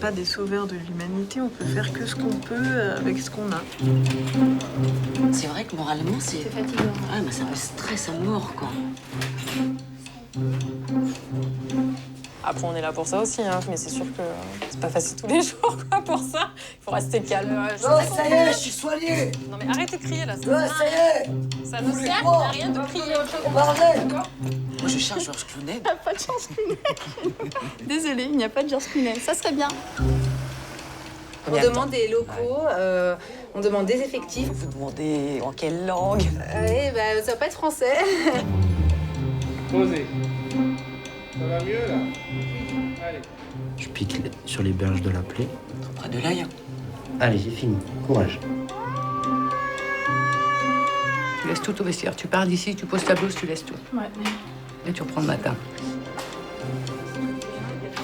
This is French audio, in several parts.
pas des sauveurs de l'humanité, on peut faire que ce qu'on peut avec ce qu'on a. C'est vrai que moralement, c'est fatigant. Ah, mais ça me stresse à mort, quoi. Après, on est là pour ça aussi, hein, mais c'est sûr que c'est pas facile tous les jours, quoi, pour ça. Il faut rester calme. Non, ça y est, je suis soigné. Non, mais arrêtez de crier, là. Ça y est. Ça ne sert à rien de crier. Moi, je cherche Georges Clooney. Pas de Georges Clooney. Désolée, il n'y a pas de Georges Clooney. Ça serait bien. On demande des locaux, on demande des effectifs. Vous demandez en quelle langue? Oui, bah, ça va pas être français. Posez. Ça va mieux, là? Allez. Je pique sur les berges de la plaie. Près de l'œil. Allez, j'ai fini. Courage. Tu laisses tout au vestiaire. Tu pars d'ici, tu poses ta blouse, tu laisses tout. Ouais. Et tu reprends le matin.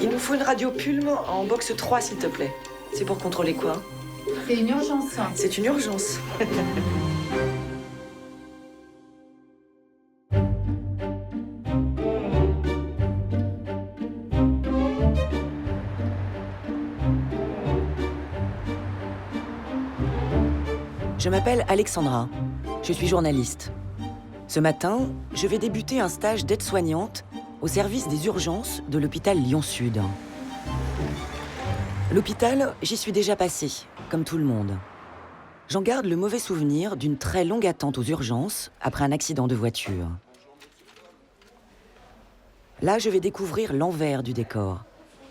Il nous faut une radio Pulm en box 3, s'il te plaît. C'est pour contrôler quoi? C'est une urgence. C'est une urgence. Je m'appelle Alexandra. Je suis journaliste. Ce matin, je vais débuter un stage d'aide-soignante au service des urgences de l'hôpital Lyon-Sud. L'hôpital, j'y suis déjà passée, comme tout le monde. J'en garde le mauvais souvenir d'une très longue attente aux urgences après un accident de voiture. Là, je vais découvrir l'envers du décor,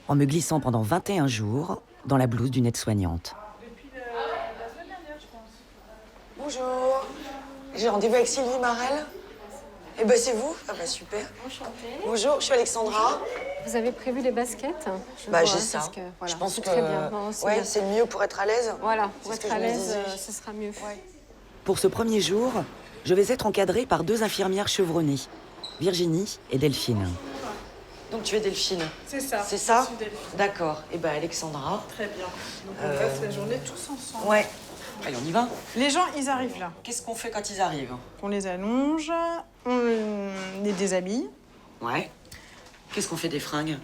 en me glissant pendant 21 jours dans la blouse d'une aide-soignante. Bonjour, j'ai rendez-vous avec Sylvie Marel. Eh ben c'est vous? Ah bah super. Enchantée. Bonjour, je suis Alexandra. Vous avez prévu les baskets? Bah j'ai ça. Voilà, Je pense c'est que très bien. Non, c'est ouais, bien. c'est mieux pour être à l'aise. Voilà, C'est pour ce que être à je me l'aise, disais. ce sera mieux. Pour ce premier jour, je vais être encadrée par 2 infirmières chevronnées, Virginie et Delphine. Donc tu es Delphine? C'est ça. C'est ça? Je suis Delphine. D'accord. Et ben Alexandra. Très bien. Donc on passe la journée tous ensemble. Ouais. Allez, on y va. Les gens, ils arrivent là. Qu'est-ce qu'on fait quand ils arrivent? On les allonge, on les déshabille Ouais. Qu'est-ce qu'on fait des fringues?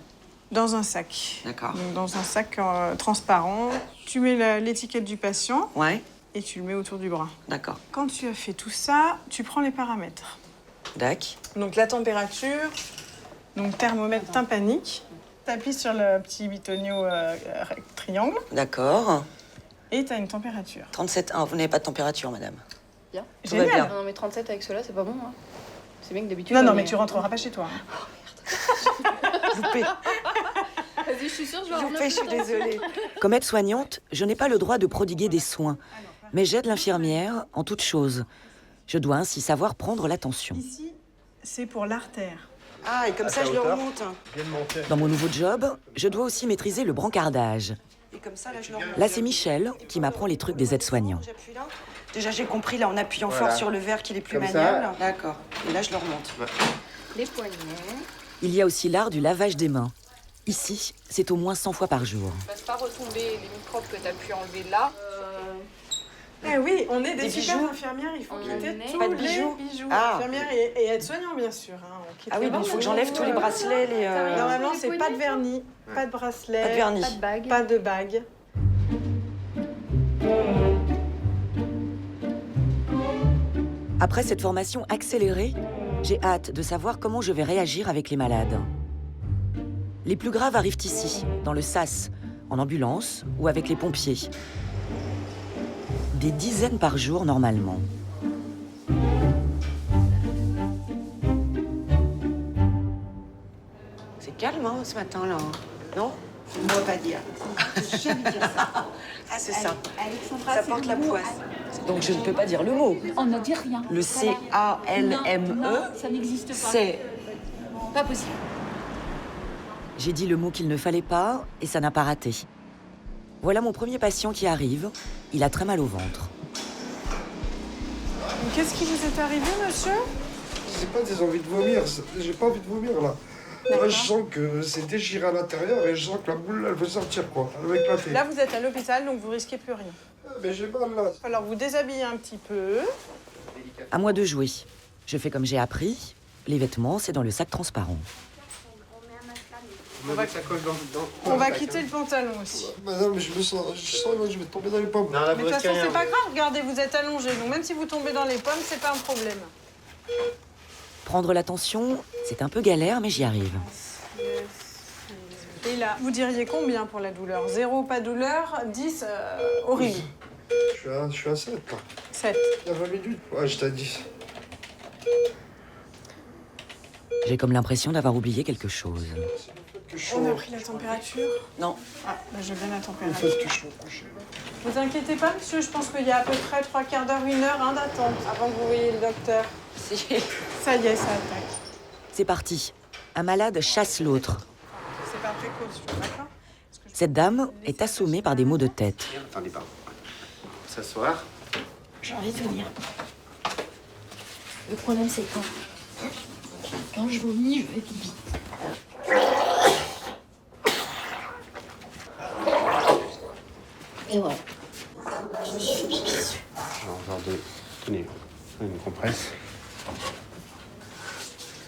dans un sac. D'accord. Donc dans un sac transparent, tu mets l'étiquette du patient Ouais. et tu le mets autour du bras. D'accord. Quand tu as fait tout ça, tu prends les paramètres. Dac. Donc la température, donc thermomètre tympanique, t'appuies sur le petit bitonio triangle D'accord. et t'as une température. 37,1. Vous n'avez pas de température, madame? Bien. Tout va bien. Non, mais 37 avec cela, c'est pas bon. Hein. C'est bien que d'habitude. Non, on mais est- tu rentreras pas chez toi. Loupé. Vas-y, je suis sûre, je vais Loupé, je suis désolée. Comme aide-soignante, je n'ai pas le droit de prodiguer des soins, mais j'aide l'infirmière en toute chose. Je dois ainsi savoir prendre l'attention. Ici, c'est pour l'artère. Ah, et comme ça, je le remonte. Viens de monter. Dans mon nouveau job, je dois aussi maîtriser le brancardage. Et comme ça, là, je le remonte. Là, c'est Michel qui m'apprend les trucs des aides-soignants. J'appuie là. Déjà, j'ai compris, là, en appuyant Voilà. fort sur le verre qu'il est plus Comme ça. maniable. D'accord. Et là, je le remonte. Les poignets. Il y a aussi l'art du lavage des mains. Ici, c'est au moins 100 fois par jour. Ne laisse pas retomber les microbes que tu as pu enlever là. Eh oui, on est des Des super bijoux. infirmières, il faut On quitter est tous pas de les bijoux. bijoux. Ah. Infirmières et aides-soignants, bien sûr. Hein. On quitte Ah oui, les donc il bijoux. faut que j'enlève tous les bracelets, les... Normalement, Les c'est poignets. pas de vernis, pas de bracelet, Pas de vernis. Pas de bague. pas de bague. Après cette formation accélérée, j'ai hâte de savoir comment je vais réagir avec les malades. Les plus graves arrivent ici, dans le SAS, en ambulance ou avec les pompiers. Des dizaines par jour normalement. C'est calme hein, ce matin-là, non? On va pas dire. J'aime dire ça. Ah, c'est ça. Alexandra, Ça porte la poisse. Donc je ne peux pas dire le mot. On ne dit rien. Le C-A-L-M-E, Ça n'existe pas. c'est... Pas possible. J'ai dit le mot qu'il ne fallait pas et ça n'a pas raté. Voilà mon premier patient qui arrive. Il a très mal au ventre. Qu'est-ce qui vous est arrivé, monsieur? J'ai pas des envies de vomir. J'ai pas envie de vomir, là. Moi, je sens que c'est déchiré à l'intérieur et je sens que la boule, elle veut sortir, quoi. Elle veut éclater. Là, vous êtes à l'hôpital, donc vous risquez plus rien. Ah, mais j'ai mal, là. Alors, vous déshabillez un petit peu. À moi de jouer. Je fais comme j'ai appris. Les vêtements, c'est dans le sac transparent. On va quitter le pantalon aussi. Madame, je sens que je vais tomber dans les pommes. Mais de toute façon, c'est pas grave. Regardez, vous êtes allongé. Donc même si vous tombez dans les pommes, c'est pas un problème. Prendre la tension, c'est un peu galère, mais j'y arrive. Et là, vous diriez combien pour la douleur? 0, pas de douleur. 10, horrible. Je suis à 7, là. 7. Il y a 20 minutes. Ouais, j'étais à 10. J'ai comme l'impression d'avoir oublié quelque chose. On a pris la température? Non. Ah, bah, je viens la Le température. fait que je sois couché. Vous inquiétez pas, monsieur, je pense qu'il y a à peu près 3 quarts d'heure, 1 heure d'attente avant que vous voyez le docteur. Ça y est, ça attaque. C'est parti. Un malade chasse l'autre. C'est par précaution, d'accord? Cette dame est assommée par des maux de tête. Attendez, pardon. S'asseoir. J'ai envie de venir. Le problème, c'est quand je vomis, je fais pipi. Et voilà. Je me suis fait pipi dessus. Genre de... Tenez, une compresse.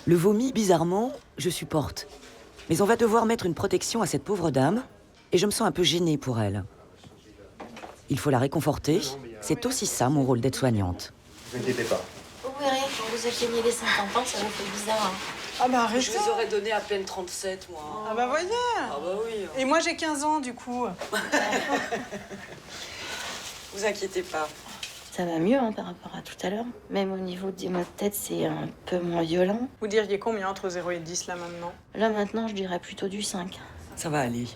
Le vomi, bizarrement, je supporte. Mais on va devoir mettre une protection à cette pauvre dame, et je me sens un peu gênée pour elle. Il faut la réconforter. C'est aussi ça, mon rôle d'aide-soignante. Ne vous inquiétez pas. Vous verrez, quand vous atteignez les 50 ans, ça vous fait bizarre. Hein. Ah bah arrêtez. Je vous aurais donné à peine 37, moi. Ah bah voyez. Ah bah oui. Et moi j'ai 15 ans du coup. Vous inquiétez pas. Ça va mieux hein, par rapport à tout à l'heure. Même au niveau des maux de tête, c'est un peu moins violent. Vous diriez combien entre 0 et 10 là maintenant? Là maintenant, je dirais plutôt du 5. Ça va aller.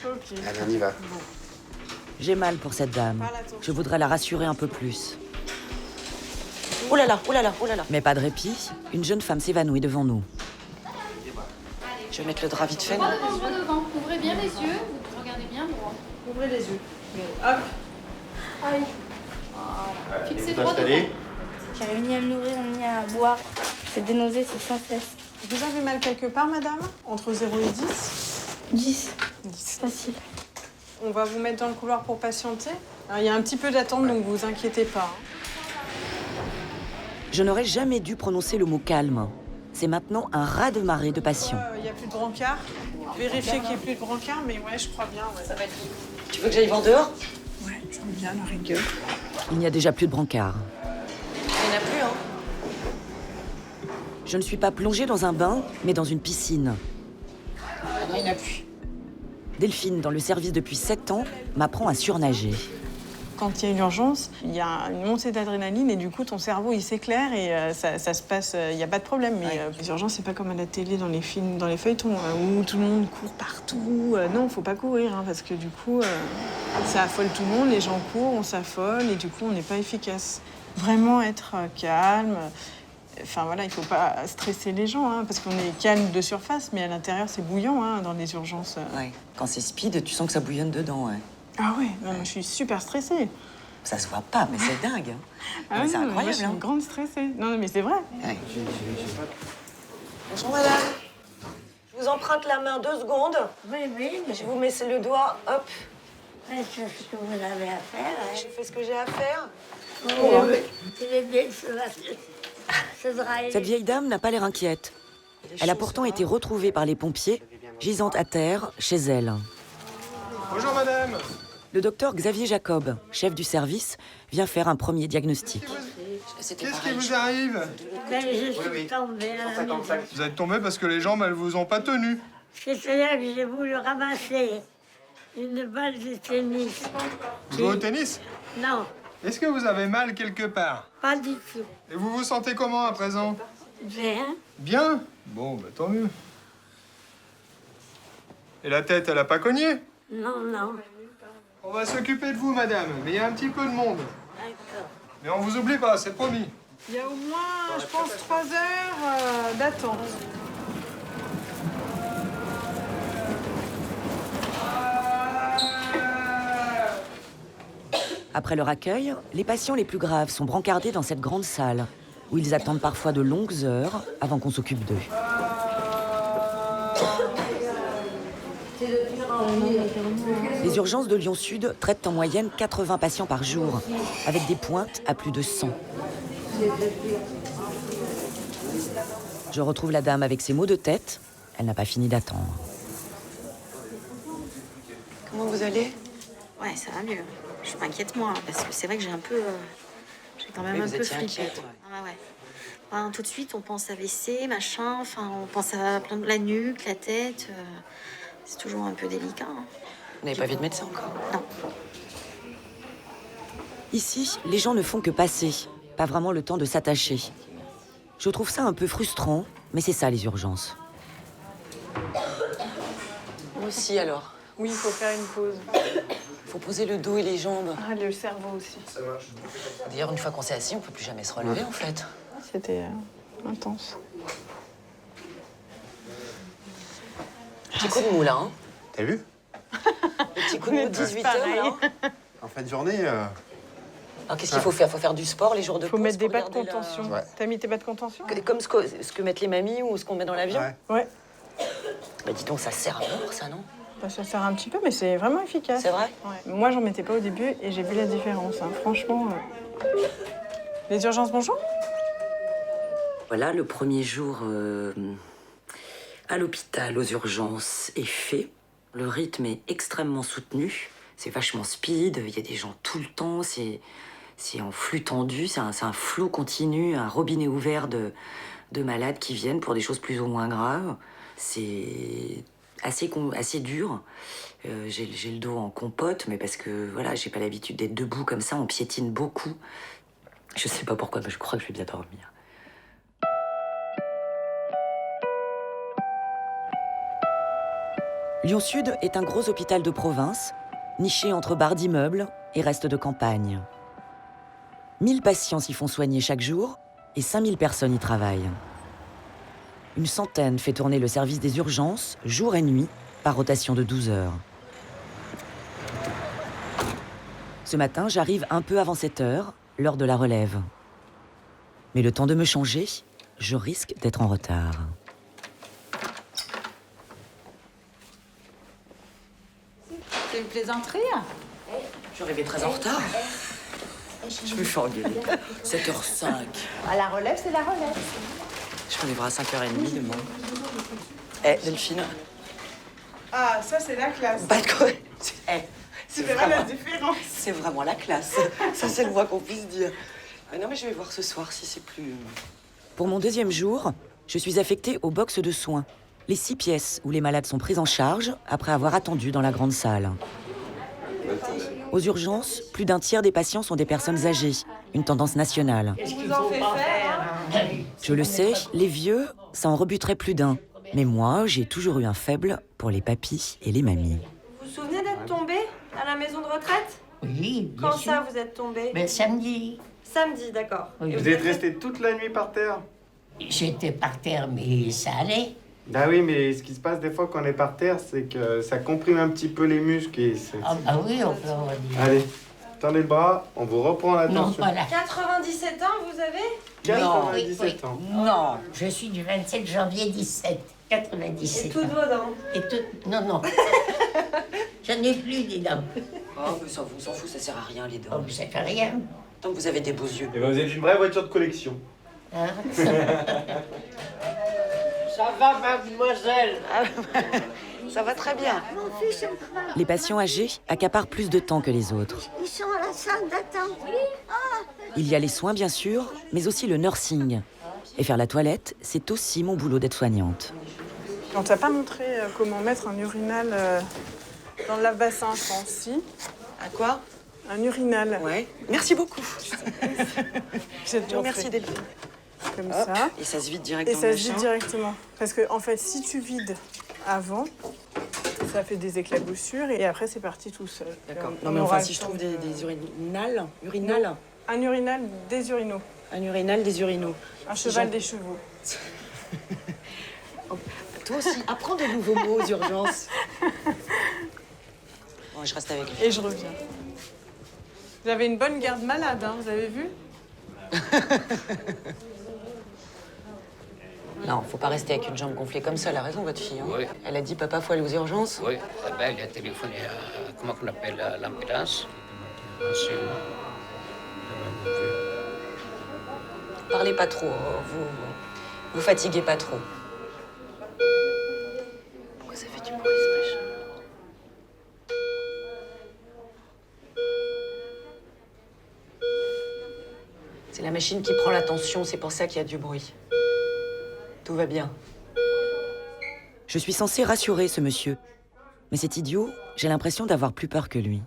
Ok. Allez, on y va. J'ai mal pour cette dame. Je voudrais la rassurer un peu plus. Oh là là, oh là là, oh là là. Mais pas de répit, une jeune femme s'évanouit devant nous. Je vais mettre le drap vite fait. Droit devant. Ouvrez bien les yeux, vous regardez bien droit. Ouvrez les yeux. Hop. Allez. Voilà. Fixez droit devant. J'arrive ni à me nourrir, ni à boire. C'est des nausées, c'est sans cesse. Vous avez mal quelque part, madame? Entre 0 et 10? 10. 10. Facile. On va vous mettre dans le couloir pour patienter. Alors, il y a un petit peu d'attente, donc vous inquiétez pas. Je n'aurais jamais dû prononcer le mot calme. C'est maintenant un raz-de-marée de patients. Il n'y a plus de brancard. Vérifiez qu'il n'y ait plus de brancard, mais ouais, je crois bien. Ouais. Ça va être... Tu veux que j'aille voir dehors? Ouais, je veux bien, la rigueur. Il n'y a déjà plus de brancard. Il n'y en a plus, hein. Je ne suis pas plongée dans un bain, mais dans une piscine. Non, il n'y en a plus. Delphine, dans le service depuis 7 ans, m'apprend à surnager. Quand il y a une urgence, il y a une montée d'adrénaline et du coup, ton cerveau, il s'éclaire et ça se passe, il n'y a pas de problème. Mais les urgences, c'est pas comme à la télé, dans les films, dans les feuilletons, où tout le monde court partout. Non, faut pas courir, hein, parce que du coup, ça affole tout le monde, les gens courent, on s'affole et du coup, on n'est pas efficace. Vraiment être calme. Enfin voilà, il faut pas stresser les gens, hein, parce qu'on est calme de surface, mais à l'intérieur, c'est bouillant hein, dans les urgences. Ouais. Quand c'est speed, tu sens que ça bouillonne dedans, ouais. Ah ouais, non, moi, je suis super stressée. Ça se voit pas, mais c'est dingue. Hein. Ah c'est non, incroyable. moi, je suis une grande stressée. Non, mais c'est vrai. Ouais. Bonjour madame. Je vous emprunte la main 2 secondes. Oui, oui, mais Je vous mets le doigt, hop. faites ce que vous avez à faire. Je fais ce que j'ai à faire. Oui, il est bien, ce drap. Cette vieille dame n'a pas l'air inquiète. Elle a pourtant été retrouvée par les pompiers, gisante à terre, chez elle. Bonjour madame. Le docteur Xavier Jacob, chef du service, vient faire un premier diagnostic. Qu'est-ce qui vous arrive? Ben, je suis tombée à la maison. Vous êtes tombé parce que les jambes, elles vous ont pas tenu. C'est là que j'ai voulu ramasser une balle de tennis. Vous jouez au tennis? Non, Est-ce que vous avez mal quelque part? pas du tout. Et vous vous sentez comment à présent? Bien. Bien? Bon, bah tant mieux. Et la tête, elle a pas cogné? Non, non. On va s'occuper de vous, madame, mais il y a un petit peu de monde. D'accord. Mais on vous oublie pas, c'est promis. Il y a au moins, je pense, 3 heures d'attente. Après leur accueil, les patients les plus graves sont brancardés dans cette grande salle, où ils attendent parfois de longues heures avant qu'on s'occupe d'eux. Les urgences de Lyon Sud traitent en moyenne 80 patients par jour, avec des pointes à plus de 100. Je retrouve la dame avec ses maux de tête. Elle n'a pas fini d'attendre. Comment vous allez? Ouais, ça va mieux. Je m'inquiète moins, parce que c'est vrai que j'ai un peu... j'ai quand même Oui, un vous peu étiez flippé. inquiète, ouais. Ah ouais. Enfin, tout de suite, on pense AVC, machin, enfin, on pense à plein de la nuque, la tête. C'est toujours un peu délicat. Hein. Vous n'avez pas vu de médecin encore? Non. Ici, les gens ne font que passer, pas vraiment le temps de s'attacher. Je trouve ça un peu frustrant, mais c'est ça les urgences. Moi aussi, alors. Oui, il faut faire une pause. Faut poser le dos et les jambes. Ah, le cerveau aussi. D'ailleurs, une fois qu'on s'est assis, on peut plus jamais se relever, en fait. C'était intense. Petit coup de mou, là, hein? T'as vu? Le petit coup de mou de 18 heures, là. En fin de journée, Alors, qu'est-ce qu'il faut faire? Faut faire du sport les jours de Il faut pause mettre des pour bas de garder la- contention. Ouais. T'as mis tes bas de contention? Comme ce que mettent les mamies ou ce qu'on met dans l'avion? ouais. Ouais. Bah, dis donc, ça sert à mort, ça, non? Bah, ça sert un petit peu, mais c'est vraiment efficace. C'est vrai? Ouais. Moi, j'en mettais pas au début et j'ai vu la différence. Hein. Franchement. Les urgences, bonjour? Voilà, le premier jour à l'hôpital, aux urgences, est fait. Le rythme est extrêmement soutenu. C'est vachement speed, il y a des gens tout le temps, c'est en flux tendu, c'est un flot continu, un robinet ouvert de malades qui viennent pour des choses plus ou moins graves. C'est assez dur. J'ai le dos en compote, mais parce que voilà, j'ai pas l'habitude d'être debout comme ça, on piétine beaucoup. Je sais pas pourquoi, mais je crois que je vais bien dormir. Lyon-Sud est un gros hôpital de province, niché entre barres d'immeubles et restes de campagne. 1000 patients s'y font soigner chaque jour et 5000 personnes y travaillent. Une centaine fait tourner le service des urgences, jour et nuit, par rotation de 12 heures. Ce matin, j'arrive un peu avant 7 heures, l'heure de la relève. Mais le temps de me changer, je risque d'être en retard. C'est une plaisanterie? Je suis arrivée très en retard. Je me fais engueuler. 7h05. À la relève, c'est la relève. Je me lèverai à 5h30 demain. Eh, Delphine. Ah, ça, c'est la classe. Pas de quoi. C'est vraiment la différence. C'est vraiment la classe. Ça, c'est le moins qu'on puisse dire. Non, mais je vais voir ce soir si c'est plus... Pour mon deuxième jour, je suis affectée au box de soins, les 6 pièces où les malades sont pris en charge après avoir attendu dans la grande salle. Aux urgences, plus d'un tiers des patients sont des personnes âgées, une tendance nationale. Vous en faites faire, Je le sais, les vieux, ça en rebuterait plus d'un. Mais moi, j'ai toujours eu un faible pour les papis et les mamies. Vous vous souvenez d'être tombé à la maison de retraite? Oui, bien Quand sûr. ça, vous êtes tombé? Ben, samedi. Samedi, d'accord. Oui. Et Vous êtes resté toute la nuit par terre? J'étais par terre, mais ça allait. Bah oui, mais ce qui se passe des fois quand on est par terre, c'est que ça comprime un petit peu les muscles et Ah bah oui, on peut en dire. Allez, tendez le bras, on vous reprend Non, l'attention. voilà. 97 ans, vous avez? 97 ans. Non, je suis du 27 janvier 17. 97 Et toutes ans. vos dents? Et tout... Non, non. J'en ai plus des dents. Oh, mais ça, on s'en fout, ça sert à rien, les dents. Oh, ça fait rien. Tant que vous avez des beaux yeux. Et ben vous êtes une vraie voiture de collection. Hein? Ça va, mademoiselle? Ça va très bien. Mon fils, on va- Les patients âgés accaparent plus de temps que les autres. ils sont à la salle d'attente. Il y a les soins, bien sûr, mais aussi le nursing. Et faire la toilette, c'est aussi mon boulot d'aide-soignante. On t'a pas montré comment mettre un urinal dans le lave-bassin, je pense. Si. À quoi? Un urinal. Ouais. Merci beaucoup. J'ai toujours Merci, fait Delphine. comme Hop. ça. Et ça se vide Et directement. ça se vide directement. Parce que, en fait, si tu vides avant, ça fait des éclaboussures et après, c'est parti tout seul. D'accord. On Non, mais aura enfin, le si je temps trouve de- des urinales... Urinales? Un urinal, des urinaux. Un urinal, des urinaux. Un cheval, Jean- des chevaux. Toi aussi, apprends de nouveaux mots aux urgences. Bon, je reste avec lui. Et je reviens. J'avais une bonne garde malade, hein, vous avez vu? Non, faut pas rester avec une jambe gonflée comme ça, elle a raison, votre fille. Hein. Oui. Elle a dit, papa, faut aller aux urgences. Oui, eh ben, il a téléphoné à, comment on appelle, à l'ambulance. Ensuite, Parlez pas trop, vous fatiguez pas trop. Pourquoi ça fait du bruit, ce machin? machine qui prend la tension, c'est pour ça qu'il y a du bruit. Tout va bien. Je suis censée rassurer ce monsieur. Mais c'est idiot, j'ai l'impression d'avoir plus peur que lui.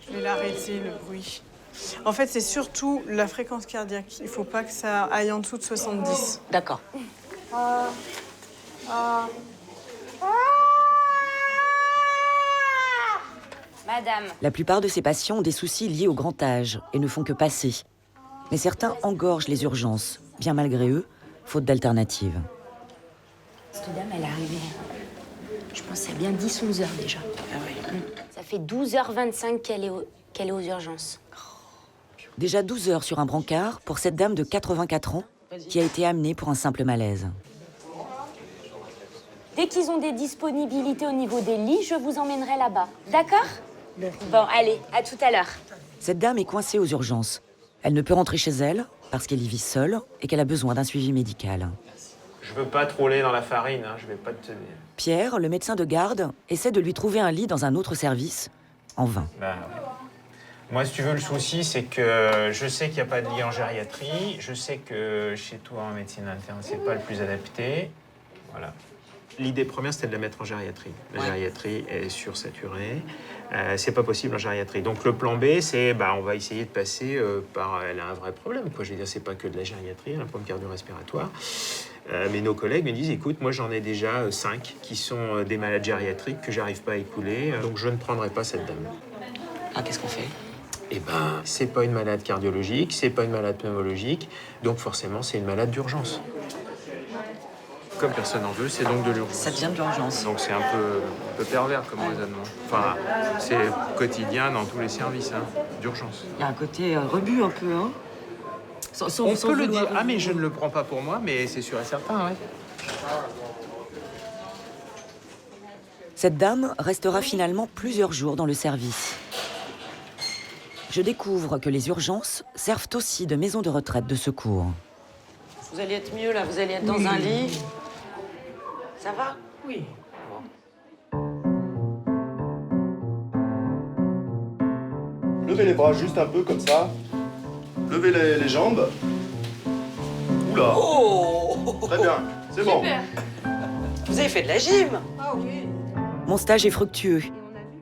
Je vais l'arrêter, le bruit. En fait, c'est surtout la fréquence cardiaque. Il ne faut pas que ça aille en dessous de 70. D'accord. Madame. La plupart de ces patients ont des soucis liés au grand âge et ne font que passer. Mais certains engorgent les urgences, bien malgré eux, faute d'alternatives. Cette dame, elle est arrivée. Je pense à bien 10-11 heures déjà. Ah oui. Ça fait 12h25 qu'elle est aux urgences. Déjà 12 heures sur un brancard pour cette dame de 84 ans qui a été amenée pour un simple malaise. Dès qu'ils ont des disponibilités au niveau des lits, je vous emmènerai là-bas. D'accord? Bon, allez, à tout à l'heure. Cette dame est coincée aux urgences. Elle ne peut rentrer chez elle parce qu'elle y vit seule et qu'elle a besoin d'un suivi médical. Je veux pas te rouler dans la farine, hein, je vais pas te tenir. Pierre, le médecin de garde, essaie de lui trouver un lit dans un autre service, en vain. Bah, moi, si tu veux, le souci, c'est que je sais qu'il n'y a pas de lit en gériatrie, je sais que chez toi, en médecine interne, c'est pas le plus adapté. Voilà. L'idée première, c'était de la mettre en gériatrie. La gériatrie est sursaturée. C'est pas possible en gériatrie. Donc le plan B, c'est on va essayer de passer par... Elle a un vrai problème, quoi. Je veux dire, c'est pas que de la gériatrie, elle a un problème cardio-respiratoire. Mais nos collègues me disent, écoute, moi j'en ai déjà 5 qui sont des malades gériatriques que j'arrive pas à écouler, donc je ne prendrai pas cette dame. Ah, qu'est-ce qu'on fait? Eh ben, c'est pas une malade cardiologique, c'est pas une malade pneumologique, donc forcément c'est une malade d'urgence. Comme personne n'en veut, c'est donc de l'urgence. Ça devient de l'urgence. Donc c'est un peu pervers comme raisonnement. Enfin, c'est quotidien dans tous les services, hein, d'urgence. Il y a un côté rebut un peu, hein. On peut le dire. Ah, mais je ne le prends pas pour moi, mais c'est sûr et certain, oui. Cette dame restera finalement plusieurs jours dans le service. Je découvre que les urgences servent aussi de maison de retraite de secours. Vous allez être mieux, là. Vous allez être dans un lit. Ça va? Oui. Levez les bras juste un peu comme ça. Levez les jambes. Oula. Oh! Très bien, c'est bon. Vous avez fait de la gym? Ah oui. Mon stage est fructueux.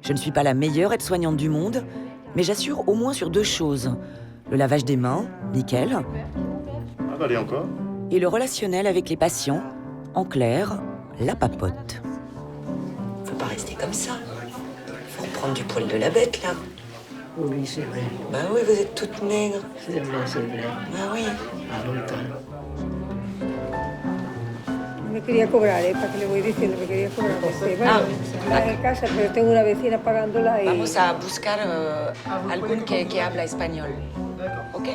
Je ne suis pas la meilleure aide-soignante du monde, mais j'assure au moins sur 2 choses. Le lavage des mains, nickel. Ah bah allez encore. Et le relationnel avec les patients, en clair, la papote. Faut pas rester comme ça. Faut reprendre du poil de la bête, là. Oui, c'est vrai. Bah oui, vous êtes toute maigre. C'est vrai, c'est vrai. Bah oui. Me quería cobrar, para que le voy diciendo, me quería cobrar. Bueno, la en casa, pero tengo una vecina pagándola y... Vamos a buscar algún que habla espagnol. ¿Ok?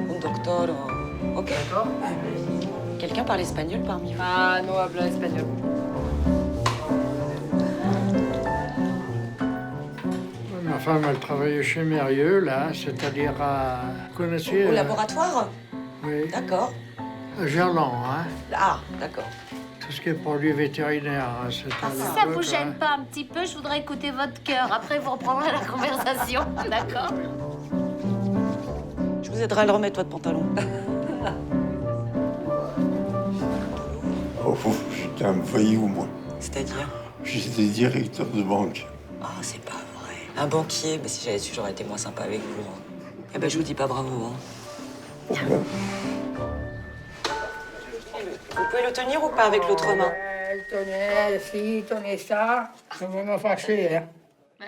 Un doctor o... ¿Ok? Quelqu'un parle espagnol parmi vous? Ah, no habla espagnol. Ma femme, elle travaille chez Mérieux, là, c'est-à-dire à... Vous connaissez... Au laboratoire? Oui. D'accord. À Gerland, hein. Ah, d'accord. Tout ce qui est produits vétérinaires, hein, c'est Si ça vous gêne pas un petit peu, je voudrais écouter votre cœur. Après, vous reprendrez la conversation, d'accord? Je vous aiderai à le remettre, votre pantalon. Oh, j'étais un voyou, moi. C'est-à-dire? J'étais directeur de banque. Ah, c'est pas vrai. Un banquier, mais si j'avais su, j'aurais été moins sympa avec vous. Eh ben, je vous dis pas bravo, hein. Pourquoi? Vous pouvez le tenir ou pas avec l'autre main? Elle tenait ça. Ça va me fâcher, hein.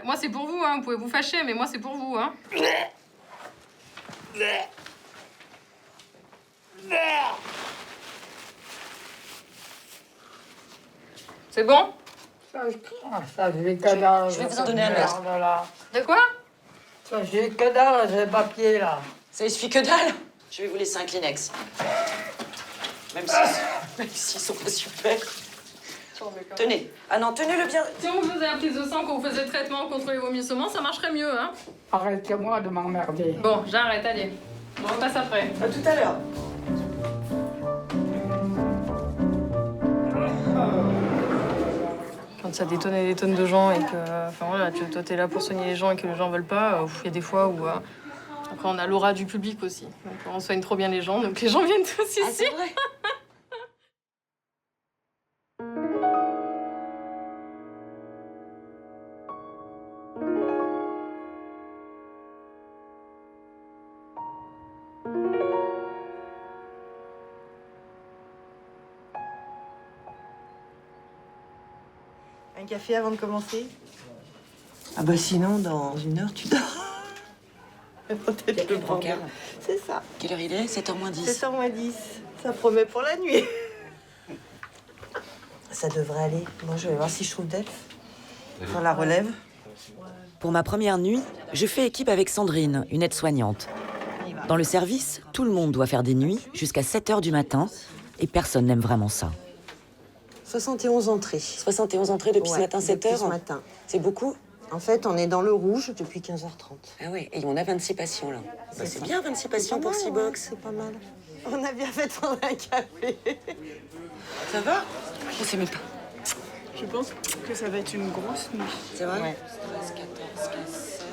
Moi, c'est pour vous, hein. Vous pouvez vous fâcher, mais moi, c'est pour vous, hein. C'est bon? Ça, j'ai que dalle. Je vais vous en donner un autre. De quoi? Ça, j'ai que dalle, ces papiers, là. Ça, il suffit que dalle. Je vais vous laisser un Kleenex. Même s'ils sont pas super. Tenez. Ah non, tenez-le bien. Si on faisait la prise de sang, qu'on faisait traitement contre les vomissements, ça marcherait mieux, hein. Arrêtez-moi de m'emmerder. Bon, j'arrête, allez. On repasse après. À tout à l'heure. Quand ça détonne des tonnes de gens et que, enfin voilà, toi t'es là pour soigner les gens et que les gens veulent pas, il y a des fois où Après, on a l'aura du public aussi. Donc, on soigne trop bien les gens, donc les gens viennent tous ici. Ah, c'est vrai. Un café avant de commencer? Ah bah sinon, dans 1 heure, tu dors. Peut-être le problème. C'est ça. Quelle heure il est? 7h moins 10. 7h moins 10. Ça promet pour la nuit. Ça devrait aller. Moi, je vais voir si je trouve Delph. On la relève. Pour ma première nuit, je fais équipe avec Sandrine, une aide-soignante. Dans le service, tout le monde doit faire des nuits jusqu'à 7h du matin et personne n'aime vraiment ça. 71 entrées. 71 entrées depuis ce matin, 7h? Depuis ce matin. C'est beaucoup? En fait, on est dans le rouge depuis 15h30. Ah ouais, et on a 26 patients là. Bah, c'est bien 26 patients pour 6 6 box. C'est pas mal. On a bien fait de prendre un café. Ça va? Je sais même pas. Je pense que ça va être une grosse nuit. C'est vrai? Ouais. 13, 14, 15, 16,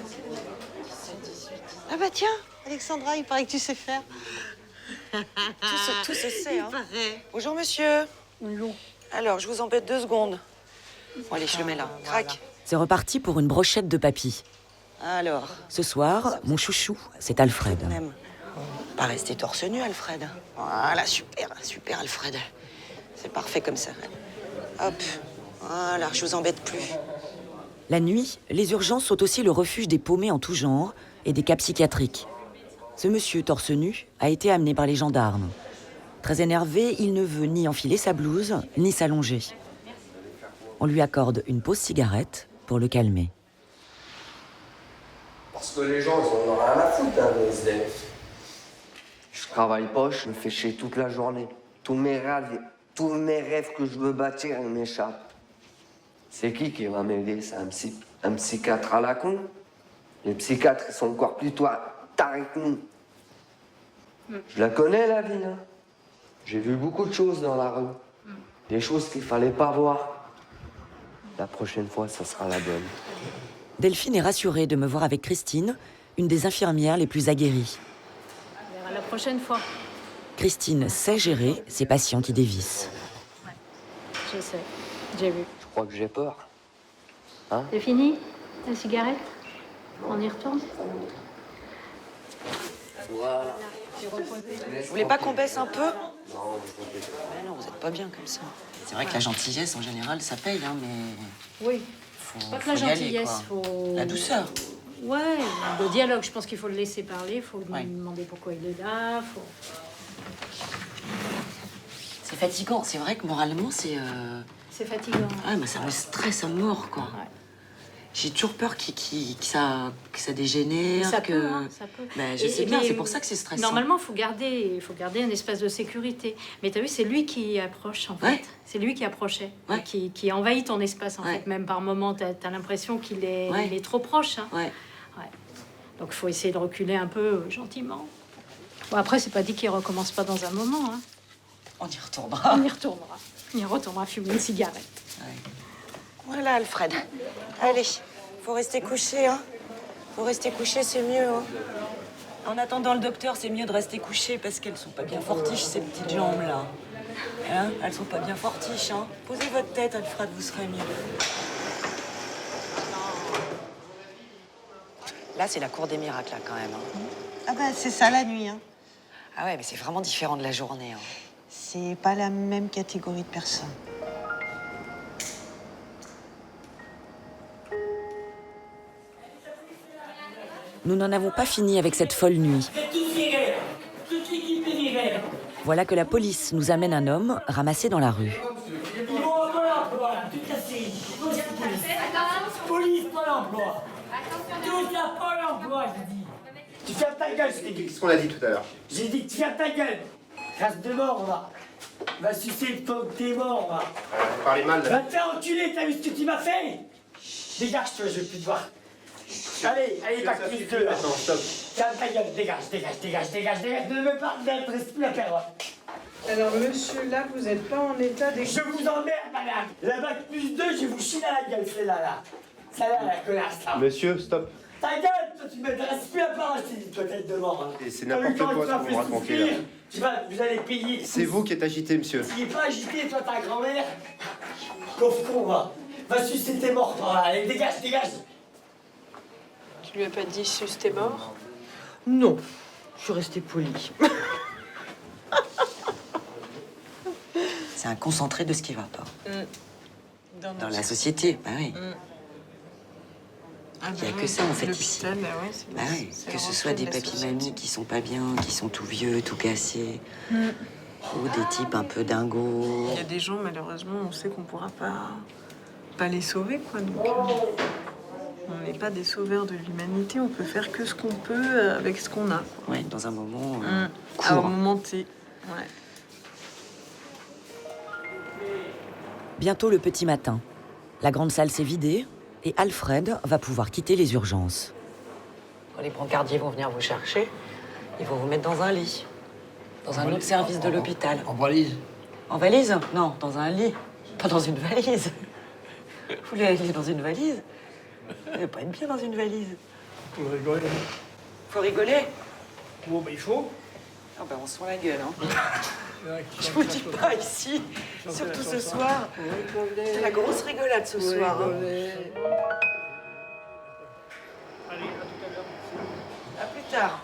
17, 18. Ah bah tiens, Alexandra, il paraît que tu sais faire. Tout se sait, hein. Il paraît. Bonjour monsieur. Bonjour. Alors, je vous embête 2 secondes. Bon allez, je le mets là. Crac. C'est reparti pour une brochette de papy. Alors, Ce soir, mon chouchou, c'est Alfred. on aime. Pas rester torse nu, Alfred. Voilà, super, super, Alfred. C'est parfait comme ça. Hop, voilà, je vous embête plus. La nuit, les urgences sont aussi le refuge des paumés en tout genre et des cas psychiatriques. Ce monsieur torse nu a été amené par les gendarmes. Très énervé, il ne veut ni enfiler sa blouse, ni s'allonger. On lui accorde une pause cigarette pour le calmer. Parce que les gens, ils en ont rien à foutre, hein, les SDF. Je travaille pas, je me fais chier toute la journée. Tous mes rêves que je veux bâtir, ils m'échappent. C'est qui va m'aider? C'est un psychiatre à la con? Les psychiatres, ils sont encore plus tarés que nous. Je la connais, la vie, hein. J'ai vu beaucoup de choses dans la rue. Des choses qu'il fallait pas voir. La prochaine fois, ça sera la bonne. Delphine est rassurée de me voir avec Christine, une des infirmières les plus aguerries. On verra la prochaine fois. Christine sait gérer ses patients qui dévissent. Je sais, j'ai vu. Je crois que j'ai peur. Hein? C'est fini, la cigarette? On y retourne? Voilà. Vous voulez pas qu'on baisse un peu? Non, Mais non, vous êtes pas bien comme ça. C'est vrai que la gentillesse, en général, ça paye, hein, mais... Oui. Faut, Pas que la faut y aller, gentillesse, quoi. faut... La douceur. Ouais, le dialogue, je pense qu'il faut le laisser parler, il faut lui demander pourquoi il est là, faut... C'est fatigant. C'est vrai que moralement, c'est... C'est fatigant. Ah, mais ça me stresse à mort, quoi. Ouais. J'ai toujours peur que ça dégénère, Ça que... peut, hein, ça peut. Ben, je sais bien, c'est pour ça que c'est stressant. Normalement, il faut garder un espace de sécurité. Mais tu as vu, c'est lui qui approche, en fait. C'est lui qui approchait, qui envahit ton espace, en fait. Même par moment, tu as l'impression qu'il est, il est trop proche. Hein. Ouais. Donc, il faut essayer de reculer un peu gentiment. Bon, après, c'est pas dit qu'il recommence pas dans un moment. Hein. On y retournera. On y retournera. On y retournera fumer une cigarette. Voilà, Alfred. Allez, faut rester couché, hein. Faut rester couché, c'est mieux, hein. En attendant le docteur, c'est mieux de rester couché parce qu'elles sont pas bien fortiches, ces petites jambes-là. Hein? Elles sont pas bien fortiches, hein. Posez votre tête, Alfred, vous serez mieux. Là, c'est la cour des miracles, là, quand même. Hein. Ah bah, c'est ça la nuit, hein. Ah ouais, mais c'est vraiment différent de la journée, hein. C'est pas la même catégorie de personnes. Nous n'en avons pas fini avec cette folle nuit. Voilà que la police nous amène un homme ramassé dans la rue. Police, Pôle emploi. Tout ça, Pôle emploi, j'ai dit. Tu fermes ta gueule, je t'ai dit. Qu'est-ce qu'on a dit tout à l'heure? J'ai dit que tu fermes ta gueule. Reste de mort, va. Va sucer le temps que t'es mort, va. Vous parlez mal, là. Va te faire enculer, t'as vu ce que tu m'as fait? Dégage-toi, je veux plus te voir. Allez, bac plus 2. Maintenant, stop. Ferme ta gueule, dégage. Ne me parle d'être reste plus la perdre. Alors, monsieur, là, vous n'êtes pas en état de... Je vous emmerde, madame. La bac plus 2, je vais vous chiner à la gueule, celle-là, là. Celle-là, la connasse, là. Monsieur, stop. Ta gueule, toi, tu m'intéresses plus à part, je t'ai dit, toi, tête de mort. Hein. Et c'est n'importe quoi ce que vous me racontez là. Vous allez payer. C'est vous qui êtes agité, monsieur. Tu n'es pas agité, toi, ta grand-mère. Pauvre con, va. Va sucer tes morts, toi. Allez, dégage, dégage. Tu lui as pas dit suce tes morts? Non, je suis restée polie. C'est un concentré de ce qui va pas. Dans la société, bah oui. Ah, Il n'y a que ça en fait ici. Bah ouais, Bah oui, que ce soit des papy-mamies qui sont pas bien, qui sont tout vieux, tout cassés, ou des types un peu dingos. Il y a des gens, malheureusement, on sait qu'on pourra pas les sauver, quoi. Donc, on n'est pas des sauveurs de l'humanité, on peut faire que ce qu'on peut avec ce qu'on a. Quoi. Ouais, dans un moment court. À un moment T. Ouais. Bientôt le petit matin. La grande salle s'est vidée et Alfred va pouvoir quitter les urgences. Quand les brancardiers vont venir vous chercher, ils vont vous mettre dans un lit. Dans un autre service de l'hôpital. En valise? En valise? Non, dans un lit. Pas dans une valise. Vous voulez aller dans une valise? Vous n'allez pas être bien dans une valise. Faut rigoler. Faut rigoler? Bon, bah, il faut. Ah bah on se fout la gueule, hein. Je vous dis pas ici, surtout ce soir. C'est la grosse rigolade ce soir. Hein. À plus tard.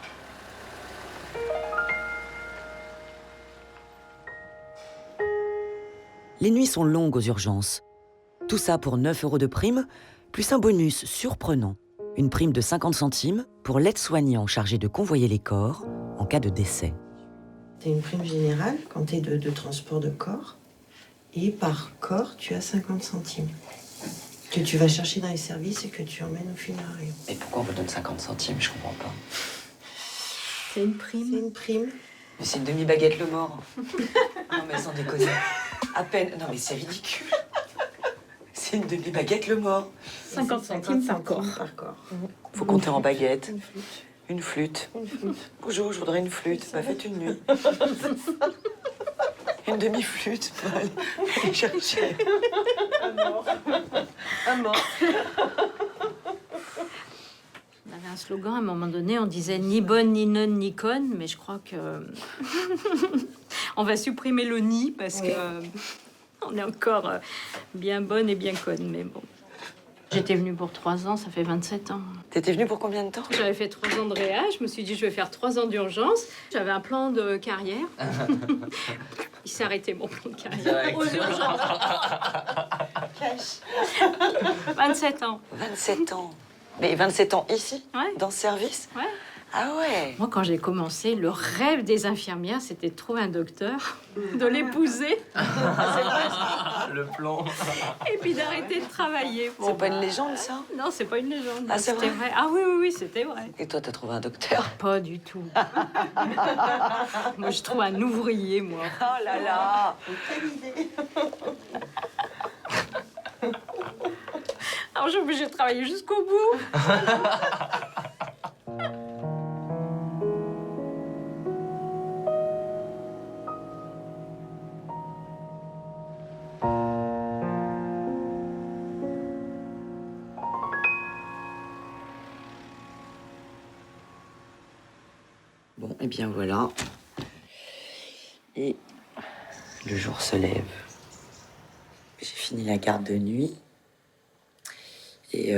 Les nuits sont longues aux urgences. Tout ça pour 9 € de prime, plus un bonus surprenant. Une prime de 50 centimes pour l'aide-soignant chargé de convoyer les corps en cas de décès. C'est une prime générale quand tu es de transport de corps. Et par corps, tu as 50 centimes. Que tu vas chercher dans les services et que tu emmènes au funérarium. Mais pourquoi on vous donne 50 centimes? Je comprends pas. C'est une prime. C'est une prime. Mais c'est une demi-baguette le mort. Non mais sans déconner. À peine. Non mais c'est ridicule. C'est une demi-baguette le mort. 50 centimes par corps. Faut compter en baguette. Une flûte. Bonjour, je voudrais une flûte. Bah, faites une nuit. Une demi-flûte. Allez chercher. Un mort. Un mort. On avait un slogan à un moment donné, on disait ni bonne, ni nonne, ni conne, mais je crois que on va supprimer le ni parce que on est encore bien bonne et bien conne, mais bon. J'étais venue pour 3 ans, ça fait 27 ans. T'étais venue pour combien de temps? J'avais fait 3 ans de réa, je me suis dit je vais faire 3 ans d'urgence. J'avais un plan de carrière. Il s'est arrêté mon plan de carrière aux urgences. 27 ans. 27 ans. Mais 27 ans ici? Ouais. Dans ce service? Ouais. Ah ouais. Moi, quand j'ai commencé, le rêve des infirmières, c'était de trouver un docteur, de l'épouser. Le plan. Et puis d'arrêter de travailler. Bon, C'est pas une légende, ça? Non, c'est pas une légende. Ah, c'est C'était vrai? Ah oui, oui, oui, c'était vrai. Et toi, t'as trouvé un docteur? Pas du tout. Moi, je trouve un ouvrier, moi. Oh là là. Quelle idée. Alors, j'ai obligé de travailler jusqu'au bout. Bon, et bien voilà. Et le jour se lève. J'ai fini la garde de nuit. Et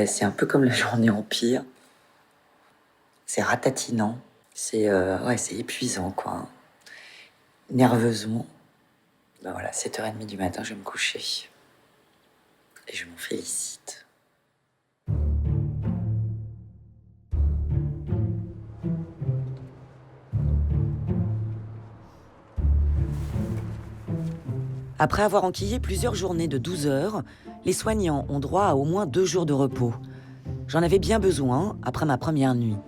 c'est un peu comme la journée Empire. C'est ratatinant. C'est épuisant, quoi. Nerveusement. Ben voilà, 7h30 du matin, je vais me coucher. Et je m'en félicite. Après avoir enquillé plusieurs journées de 12 heures, les soignants ont droit à au moins 2 jours de repos. J'en avais bien besoin après ma première nuit.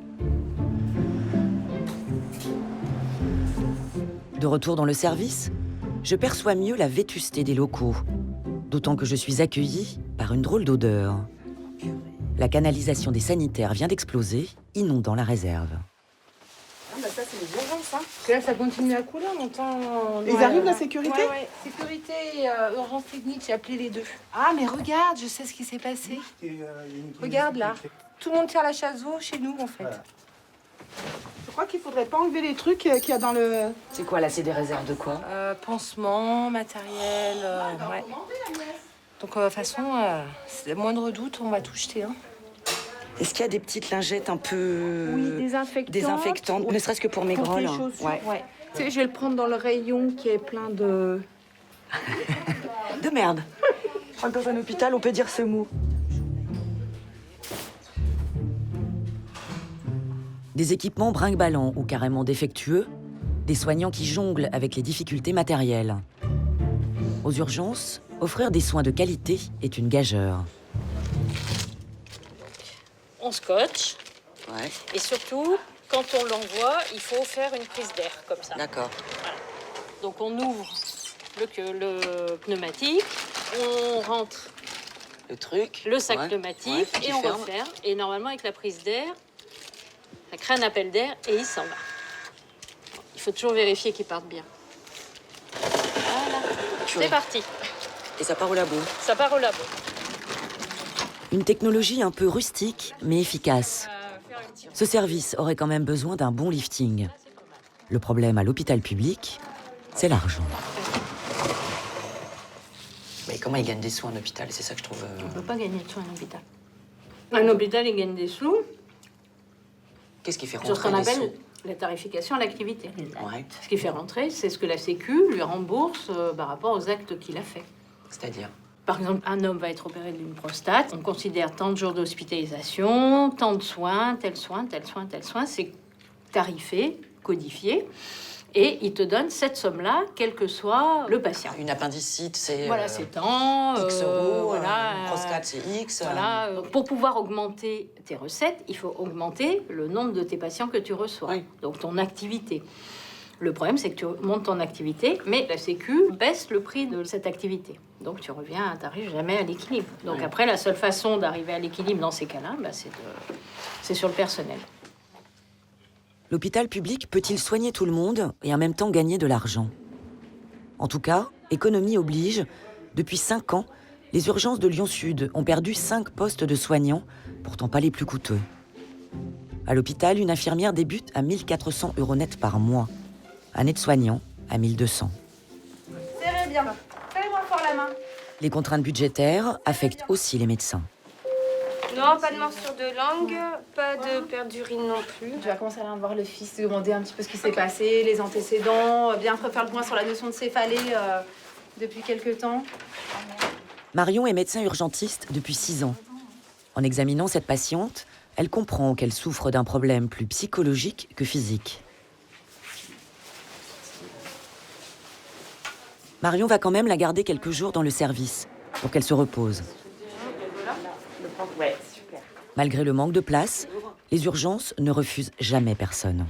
De retour dans le service, je perçois mieux la vétusté des locaux, d'autant que je suis accueillie par une drôle d'odeur. La canalisation des sanitaires vient d'exploser, inondant la réserve. Ah bah ça, c'est c'est les urgences, hein. Parce que là, ça continue à couler en montant. Ils arrivent, la sécurité? Ouais. Sécurité et urgence technique, j'ai appelé les deux. Ah, mais regarde, je sais ce qui s'est passé. Regarde là. Tout le monde tire la chasse d'eau chez nous, en fait. Voilà. Je crois qu'il faudrait pas enlever les trucs qu'il y a dans le... C'est quoi là? C'est des réserves de quoi? Pansements, matériel, ouais. Donc, de toute façon, c'est le moindre doute, on va tout jeter, hein. Est-ce qu'il y a des petites lingettes un peu... Oui, désinfectantes, ne serait-ce que pour mes pour grolles. tes chaussures, ouais. Tu sais, je vais le prendre dans le rayon qui est plein de... De merde. Je crois que dans un hôpital, on peut dire ce mot. Des équipements brinque-ballants ou carrément défectueux, des soignants qui jonglent avec les difficultés matérielles. Aux urgences, offrir des soins de qualité est une gageure. On scotche. Ouais. Et surtout, quand on l'envoie, il faut faire une prise d'air, comme ça. D'accord. Voilà. Donc on ouvre le pneumatique, on rentre le sac ouais. pneumatique Ouais, et on ferme. referme. Et normalement, avec la prise d'air, ça crée un appel d'air et il s'en va. Il faut toujours vérifier qu'il parte bien. Voilà. C'est parti. Et ça part au labo. Ça part au labo. Une technologie un peu rustique, mais efficace. Ce service aurait quand même besoin d'un bon lifting. Le problème à l'hôpital public, c'est l'argent. Mais comment ils gagnent des sous en hôpital? C'est ça que je trouve... On ne peut pas gagner de sous en hôpital. Un hôpital, il gagne des sous Qu'est-ce qui fait sur ce qu'on rentrer des appelle sous? la tarification à l'activité. Ouais. Ce qui fait rentrer, c'est ce que la Sécu lui rembourse par rapport aux actes qu'il a faits. C'est-à-dire? Par exemple, un homme va être opéré d'une prostate. On considère tant de jours d'hospitalisation, tant de soins, tel soin, tel soin, tel soin. C'est tarifé, codifié. Et il te donne cette somme-là, quel que soit le patient. Une appendicite, c'est... Voilà, c'est tant. X euros, voilà, une prostate, c'est X. Voilà. Pour pouvoir augmenter tes recettes, il faut augmenter le nombre de tes patients que tu reçois. Oui. Donc ton activité. Le problème, c'est que tu montes ton activité, mais la Sécu baisse le prix de cette activité. Donc tu reviens à un tarif jamais à l'équilibre. Donc après, la seule façon d'arriver à l'équilibre dans ces cas-là, c'est sur le personnel. L'hôpital public peut-il soigner tout le monde et en même temps gagner de l'argent? En tout cas, économie oblige, depuis 5 ans, les urgences de Lyon-Sud ont perdu 5 postes de soignants, pourtant pas les plus coûteux. À l'hôpital, une infirmière débute à 1 400 € net par mois. Un aide-soignant à 1 200. Serrez bien. Serrez-moi fort la main. Les contraintes budgétaires affectent aussi les médecins. Non, pas de morsure de langue, pas de perte d'urine non plus. Tu vas commencer à aller voir le fils, demander un petit peu ce qui s'est passé, les antécédents, bien refaire le point sur la notion de céphalée depuis quelques temps. Marion est médecin urgentiste depuis 6 ans. En examinant cette patiente, elle comprend qu'elle souffre d'un problème plus psychologique que physique. Marion va quand même la garder quelques jours dans le service pour qu'elle se repose. Ouais, super. Malgré le manque de place, les urgences ne refusent jamais personne.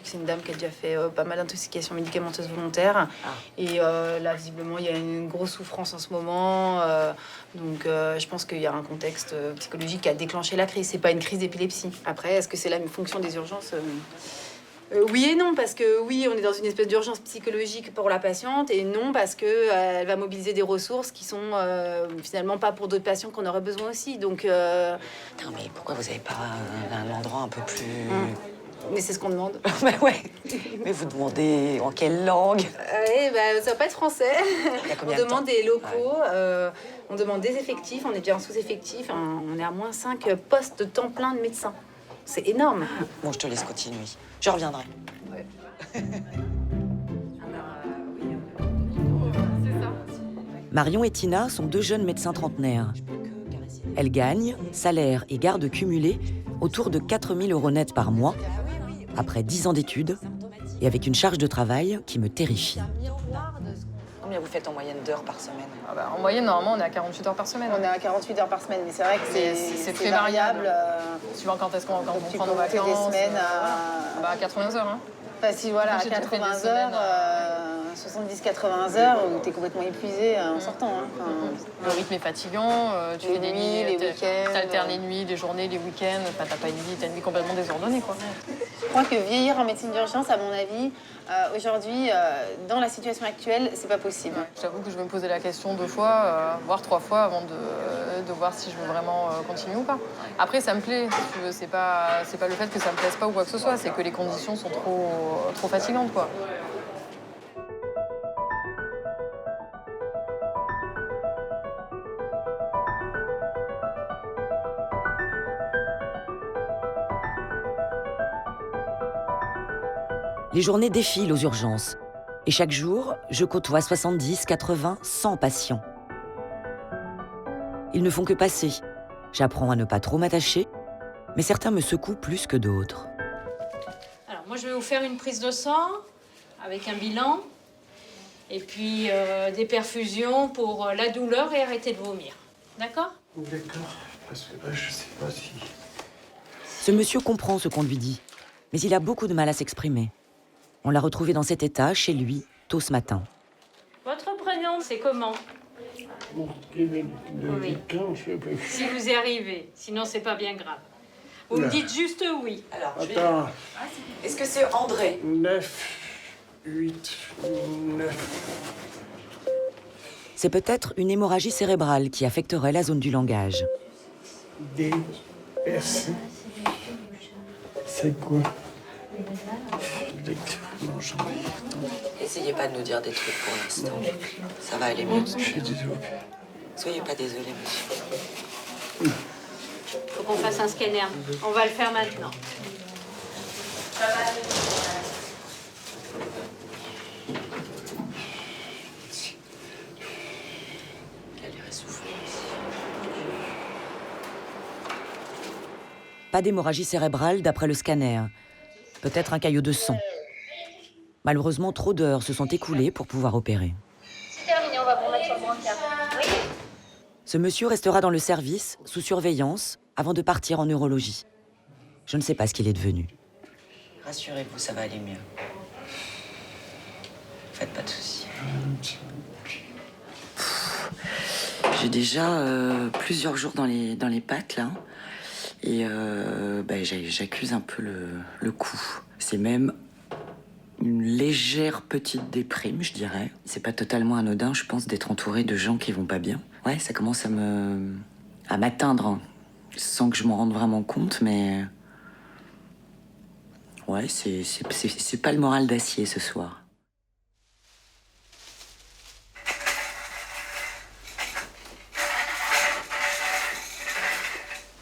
C'est une dame qui a déjà fait pas mal d'intoxications médicamenteuses volontaires. Et là, visiblement, il y a une grosse souffrance en ce moment. Donc, je pense qu'il y a un contexte psychologique qui a déclenché la crise. C'est pas une crise d'épilepsie. Après, est-ce que c'est la fonction des urgences oui et non, parce que oui, on est dans une espèce d'urgence psychologique pour la patiente, et non, parce qu'elle va mobiliser des ressources qui sont finalement pas pour d'autres patients qu'on aurait besoin aussi. Donc, Non, mais pourquoi vous n'avez pas un endroit un peu plus... Mais c'est ce qu'on demande. Bah ouais. Mais vous demandez en quelle langue? Ça va pas être français. On demande des locaux, Ouais. on demande des effectifs, on est déjà en sous-effectif, on est à moins 5 postes de temps plein de médecins. C'est énorme. Bon, je te laisse continuer. Je reviendrai. Marion et Tina sont 2 jeunes médecins trentenaires. Elles gagnent, salaire et garde cumulés, autour de 4 000 € net par mois, après 10 ans d'études, et avec une charge de travail qui me terrifie. Combien vous faites en moyenne d'heures par semaine? En moyenne, normalement, on est à 48 heures par semaine. On est à 48 heures par semaine, mais c'est vrai que c'est très variable. Suivant quand est-ce qu'on prend nos vacances. Des semaines à 80 heures. Hein. Si voilà, à 80 heures, 70-80 heures, où t'es complètement épuisé en sortant. Hein. Le rythme est fatigant, tu fais des nuits, les week-ends. T'alternes les nuits, les journées, les week-ends, t'as pas une vie, t'as une vie complètement désordonnée, quoi. Je crois que vieillir en médecine d'urgence, à mon avis, aujourd'hui, dans la situation actuelle, c'est pas possible. J'avoue que je vais me poser la question 2 fois, voire 3 fois avant de voir si je veux vraiment continuer ou pas. Après, ça me plaît, si tu veux. C'est pas le fait que ça me plaise pas ou quoi que ce soit, c'est que les conditions sont trop fatigantes, quoi. Les journées défilent aux urgences. Et chaque jour, je côtoie 70, 80, 100 patients. Ils ne font que passer. J'apprends à ne pas trop m'attacher, mais certains me secouent plus que d'autres. Alors, moi, je vais vous faire une prise de sang avec un bilan. Et puis, des perfusions pour la douleur et arrêter de vomir. D'accord? D'accord, parce que là, je sais pas si... Ce monsieur comprend ce qu'on lui dit, mais il a beaucoup de mal à s'exprimer. On l'a retrouvé dans cet état, chez lui, tôt ce matin. Votre prénom, c'est comment? Oui. Si vous y arrivez, sinon c'est pas bien grave. Vous me dites juste oui. Alors, Attends. Est-ce que c'est André? 9, 8, 9... C'est peut-être une hémorragie cérébrale qui affecterait la zone du langage. D, S... C'est quoi? Essayez pas de nous dire des trucs pour l'instant. Ça va aller mieux. Je suis désolé. Soyez pas désolé, monsieur. Faut qu'on fasse un scanner. On va le faire maintenant. Pas d'hémorragie cérébrale d'après le scanner. Peut-être un caillot de sang. Malheureusement, trop d'heures se sont écoulées pour pouvoir opérer. C'est terminé, on va vous mettre sur le brancard. Oui. Ce monsieur restera dans le service, sous surveillance, avant de partir en neurologie. Je ne sais pas ce qu'il est devenu. Rassurez-vous, ça va aller mieux. Faites pas de soucis. J'ai déjà plusieurs jours dans les pattes, là. Et j'accuse un peu le coup. C'est même une légère petite déprime, je dirais. C'est pas totalement anodin, je pense, d'être entouré de gens qui vont pas bien. Ouais, ça commence à m'atteindre, hein, sans que je m'en rende vraiment compte, mais... Ouais, c'est pas le moral d'acier ce soir.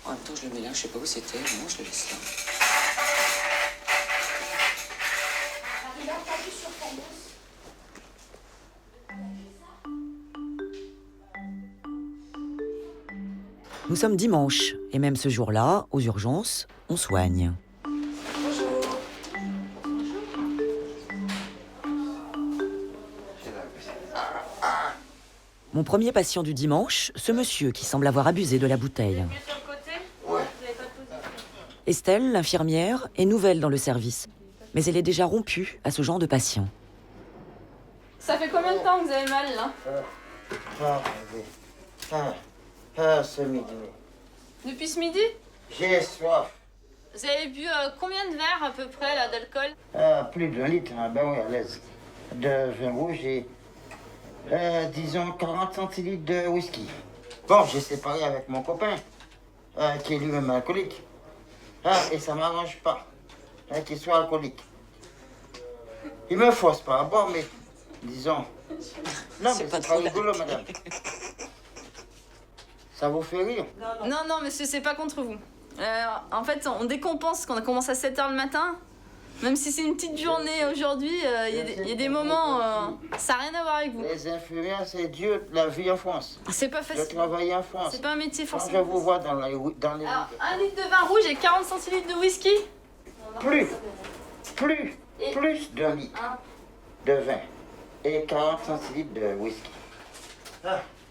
En même temps, je le mets là, je sais pas où c'était, non, je le laisse là. Nous sommes dimanche, et même ce jour-là, aux urgences, on soigne. Mon premier patient du dimanche, ce monsieur qui semble avoir abusé de la bouteille. Estelle, l'infirmière, est nouvelle dans le service, mais elle est déjà rompue à ce genre de patient. Ça fait combien de temps que vous avez mal, là? Ce midi. Depuis ce midi? J'ai soif. Vous avez bu combien de verres à peu près là d'alcool? Plus de 1 litre, hein, ben oui, à l'aise. De vin rouge et, disons, 40 centilitres de whisky. Bon, j'ai séparé avec mon copain, qui est lui-même alcoolique. Et ça m'arrange pas, qu'il soit alcoolique. Il me force pas à boire, mais, disons... Non, mais c'est pas rigolo, madame. Ça vous fait rire? Non, monsieur, c'est pas contre vous. En fait, on décompense quand on commence à 7h le matin. Même si c'est une petite journée aujourd'hui, il y a des moments, ça n'a rien à voir avec vous. Les infirmières, c'est Dieu de la vie en France. C'est pas facile. De travailler en France. C'est pas un métier Quand forcément. je vous vois dans les... Alors, 1 litre de vin rouge et 40 centilitres de whisky? Plus de 1 litre de vin et 40 centilitres de whisky.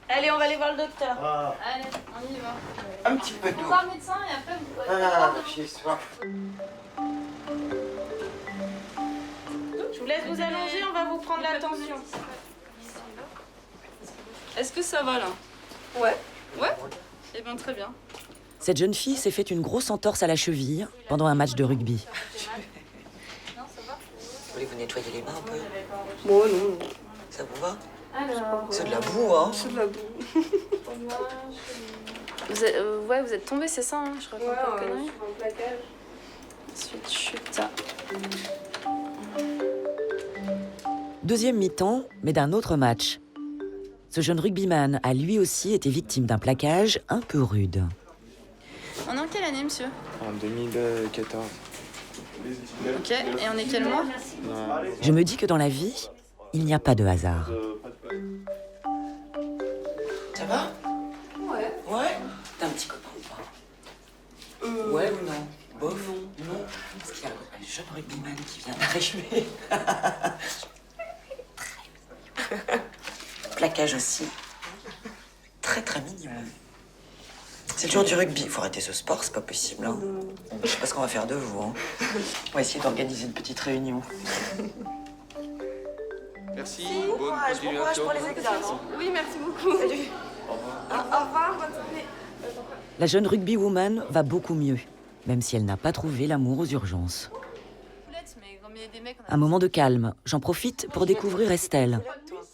Allez, on va aller voir le docteur. Allez, on y va. Un petit peu d'eau. On va voir le médecin et après vous pouvez... j'ai soif. Je vous laisse vous allonger, on va vous prendre la tension. Est-ce que ça va là? Ouais. Eh bien, très bien. Cette jeune fille s'est fait une grosse entorse à la cheville pendant un match de rugby. Voulez-vous nettoyer les mains un peu? Bon, non. Ça vous va? Alors, C'est de la boue, hein? C'est de la boue. Vous êtes tombé, c'est ça, hein? Je raconte pas de conneries. Sur un plaquage. Ensuite, chute. Deuxième mi-temps, mais d'un autre match. Ce jeune rugbyman a lui aussi été victime d'un plaquage un peu rude. On est en quelle année, monsieur? En 2014. Ok, et on est quel mois? Je me dis que dans la vie, il n'y a pas de hasard. Ça va? Ouais. Ouais? T'as un petit copain ou pas? Ouais ou non? Bof? Non. Parce qu'il y a un jeune rugbyman qui vient d'arriver. Plaquage aussi. Très très mignon. C'est le jour du rugby. Il faut arrêter ce sport, c'est pas possible. Hein. Je sais pas ce qu'on va faire de vous. Hein. On va essayer d'organiser une petite réunion. Merci, Bon courage pour les examens. Oui, merci beaucoup. Salut. Au revoir, bonne journée. La jeune rugbywoman va beaucoup mieux, même si elle n'a pas trouvé l'amour aux urgences. Un moment de calme, j'en profite pour découvrir Estelle.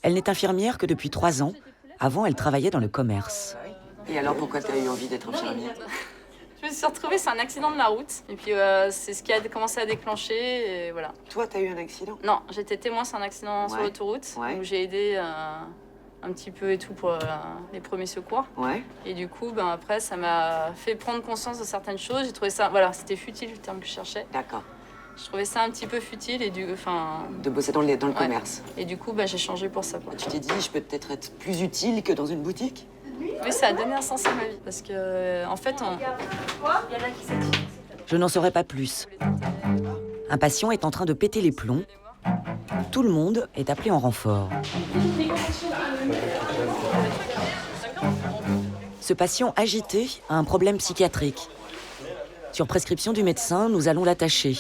Elle n'est infirmière que depuis 3 ans. Avant, elle travaillait dans le commerce. Et alors, pourquoi t'as eu envie d'être infirmière? Je me suis retrouvée, c'est un accident de la route. Et puis, c'est ce qui a commencé à déclencher, et voilà. Toi, t'as eu un accident? Non, j'étais témoin, c'est un accident sur l'autoroute. Ouais. Où j'ai aidé un petit peu et tout pour les premiers secours. Ouais. Et du coup, après, ça m'a fait prendre conscience de certaines choses. J'ai trouvé ça, voilà, c'était futile le terme que je cherchais. D'accord. Je trouvais ça un petit peu futile et de bosser dans le commerce. Et du coup, j'ai changé pour ça. Quoi. Tu t'es dit, je peux peut-être être plus utile que dans une boutique? Oui, ça a donné un sens à ma vie. Parce que, en fait, Je n'en saurais pas plus. Un patient est en train de péter les plombs. Tout le monde est appelé en renfort. Ce patient agité a un problème psychiatrique. Sur prescription du médecin, nous allons l'attacher.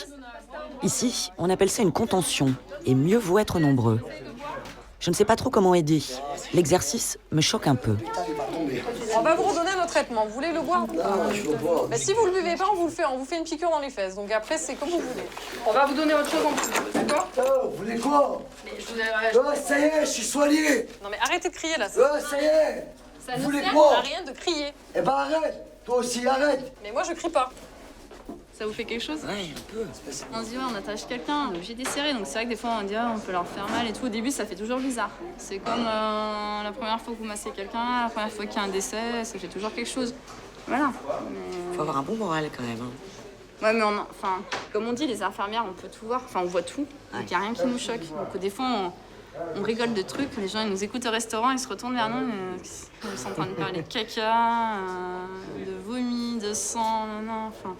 Ici, on appelle ça une contention, et mieux vaut être nombreux. Je ne sais pas trop comment aider. L'exercice me choque un peu. On va vous redonner notre traitement. Vous voulez le boire? Je veux boire. Si vous le buvez pas, on vous le fait. On vous fait une piqûre dans les fesses. Donc après, c'est comme vous voulez. On va vous donner autre chose en plus, d'accord? Vous voulez quoi? Ça y est, je suis soigné. Non mais arrêtez de crier là. Ça y est. Ça Vous ne voulez sert quoi? à rien de crier. Eh ben arrête. Toi aussi, arrête. Mais moi, je crie pas. Ça vous fait quelque chose? Ouais, un peu. On se dit, on attache quelqu'un, on est obligé d'esserrer. Donc c'est vrai que des fois, on dit, on peut leur faire mal et tout. Au début, ça fait toujours bizarre. C'est comme la première fois que vous massez quelqu'un, la première fois qu'il y a un décès, ça fait toujours quelque chose. Voilà. Faut avoir un bon moral quand même. Hein. Ouais, mais comme on dit, les infirmières, on peut tout voir. Enfin, on voit tout. Donc il n'y a rien qui nous choque. Donc des fois, on rigole de trucs. Les gens, ils nous écoutent au restaurant, ils se retournent vers nous. Ils sont en train de parler de caca, de vomi, de sang, enfin...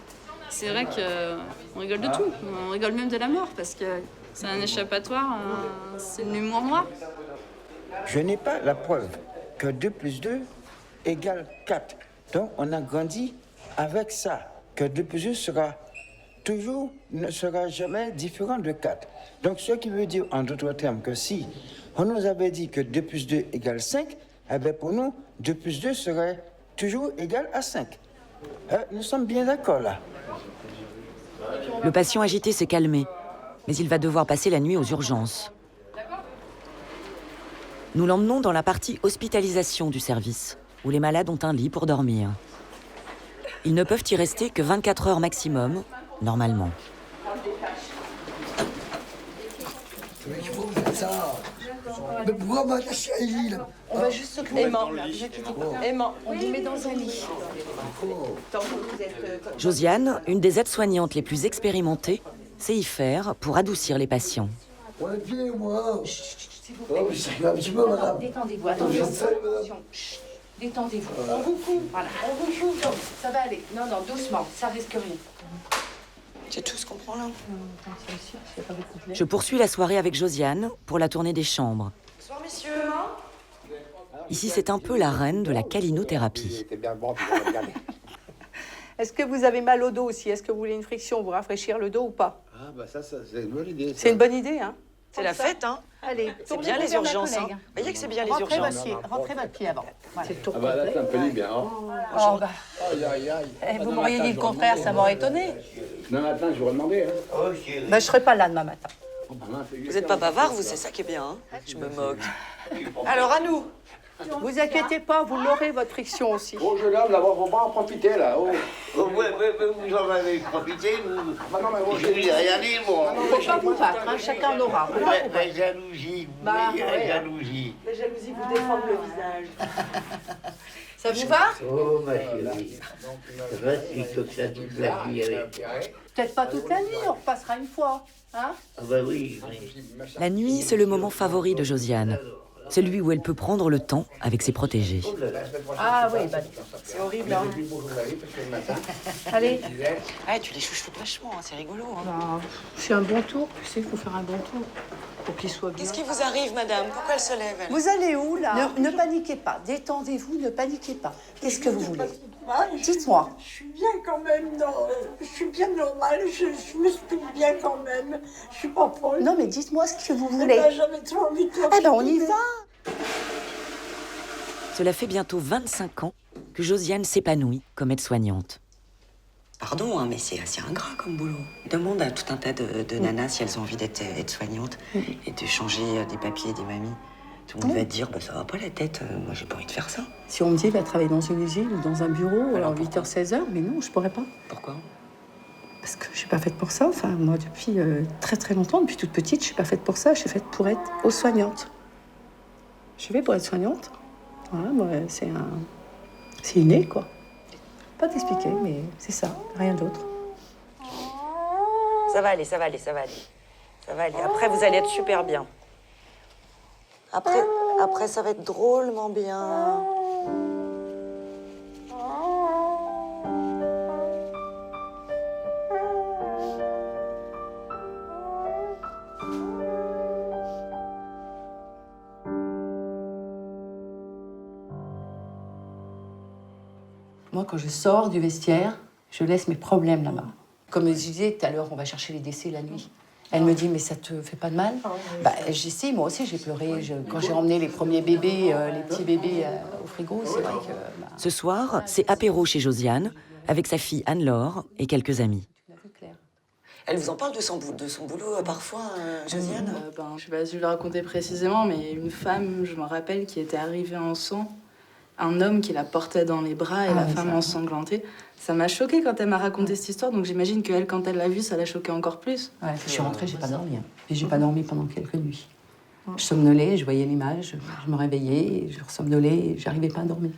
C'est vrai qu'on rigole de tout, on rigole même de la mort parce que c'est un échappatoire, c'est de l'humour noir. Je n'ai pas la preuve que 2 plus 2 égale 4. Donc on a grandi avec ça, que 2 plus 2 ne sera jamais différent de 4. Donc ce qui veut dire en d'autres termes que si on nous avait dit que 2 plus 2 égale 5, eh bien pour nous, 2 plus 2 serait toujours égal à 5. Nous sommes bien d'accord là. Le patient agité s'est calmé, mais il va devoir passer la nuit aux urgences. Nous l'emmenons dans la partie hospitalisation du service, où les malades ont un lit pour dormir. Ils ne peuvent y rester que 24 heures maximum, normalement. Mais pourquoi m'attacher à Ellie? On va juste s'occuper. Emma, on vous met dans un lit. Josiane, une des aides-soignantes les plus expérimentées, sait y faire pour adoucir les patients. Ouais, viens, moi. Oh, mais ça va un petit peu, madame. Détendez-vous, attention. Détendez-vous. On vous couvre, voilà. On vous couvre, ça va aller. Non, doucement, ça risque rien. C'est tout ce qu'on prend là. Je poursuis la soirée avec Josiane pour la tournée des chambres. Bonsoir, messieurs. Ici, c'est un peu la reine de la calinothérapie. Est-ce que vous avez mal au dos aussi? Est-ce que vous voulez une friction, vous rafraîchir le dos ou pas? Ah, bah ça c'est une bonne idée. C'est une bonne idée, hein? C'est la fête, hein? Allez, c'est bien les urgences, hein? Vous voyez que c'est bien les urgences. Rentrez votre pied avant. Voilà. C'est le tour Ah bah là, c'est un peu libre, hein? Oh, bah. Aïe, aïe, aïe. Vous m'auriez dit le contraire, ça m'aurait étonné. Demain matin, je vous demandé, hein? Bah, je serai pas là demain matin. Vous n'êtes pas bavard, vous, c'est ça qui est bien. Hein. Je me moque. Alors, à nous. Vous inquiétez pas, vous l'aurez, votre friction aussi. Oh, jeune homme, là, faut pas en profiter, là. Oh. Ouais, vous en avez profité, vous. Bah non, mais moi, Je n'ai rien dit, moi. Faut pas vous battre, hein, chacun en aura. La jalousie, vous voyez, la jalousie. La jalousie vous déforme le visage. Ça vous va? Oh, ma chérie. Ça va, c'est comme ça toute la vie. Peut-être pas toute la nuit, on repassera une fois. Hein? Ah bah oui. La nuit, c'est le moment favori de Josiane. Celui où elle peut prendre le temps avec ses protégés. Ah oui, bah, c'est horrible, hein. Allez. Ah, tu les chouchoutes vachement, hein, c'est rigolo. Hein. Bah, c'est un bon tour, tu sais, il faut faire un bon tour pour qu'il soit bien. Qu'est-ce qui vous arrive, madame? Pourquoi elle se lève, elle? Vous allez où, là? Ne paniquez pas, détendez-vous, ne paniquez pas. Qu'est-ce que vous voulez? Dites-moi. Je suis bien quand même, non. Je suis bien normale, je me explique bien quand même. Je suis pas folle. Non, mais dites-moi ce que vous voulez. J'avais trop envie de Eh ben, on y va. Cela fait bientôt 25 ans que Josiane s'épanouit comme aide-soignante. Pardon, hein, mais c'est assez ingrat comme boulot. Demande à tout un tas de nanas si elles ont envie d'être aides-soignantes et de changer des papiers des mamies. Tout le monde va te dire, bah, ça va pas la tête, moi j'ai pas envie de faire ça. Si on me dit, va travailler dans une usine ou dans un bureau, alors 8h, 16h, mais non, je pourrais pas. Pourquoi? Parce que je suis pas faite pour ça. Enfin, moi, depuis très très longtemps, depuis toute petite, je suis pas faite pour ça. Je suis faite pour être soignante. Je suis faite pour être soignante. Voilà, moi, c'est inné, quoi. Pas t'expliquer, mais c'est ça, rien d'autre. Ça va aller, ça va aller, ça va aller. Ça va aller. Après, vous allez être super bien. Après, ça va être drôlement bien. Moi, quand je sors du vestiaire, je laisse mes problèmes là-bas. Comme je disais tout à l'heure, on va chercher les décès la nuit. Elle me dit, mais ça te fait pas de mal? Bah, si, moi aussi, j'ai pleuré. Quand j'ai emmené les premiers bébés, les petits bébés au frigo, c'est vrai que... Bah... Ce soir, c'est apéro chez Josiane, avec sa fille Anne-Laure et quelques amis. Elle vous en parle de son boulot parfois, Josiane? Je sais pas si je vais le raconter précisément, mais une femme, je me rappelle, qui était arrivée en sang, un homme qui la portait dans les bras et la femme ensanglantée. Ça m'a choquée quand elle m'a raconté cette histoire, donc j'imagine qu'elle, quand elle l'a vue, ça l'a choquée encore plus. Ouais, je suis rentrée, j'ai pas dormi. Puis j'ai pas dormi pendant quelques nuits. Je somnolais, je voyais l'image, je me réveillais, je somnolais, et j'arrivais pas à dormir.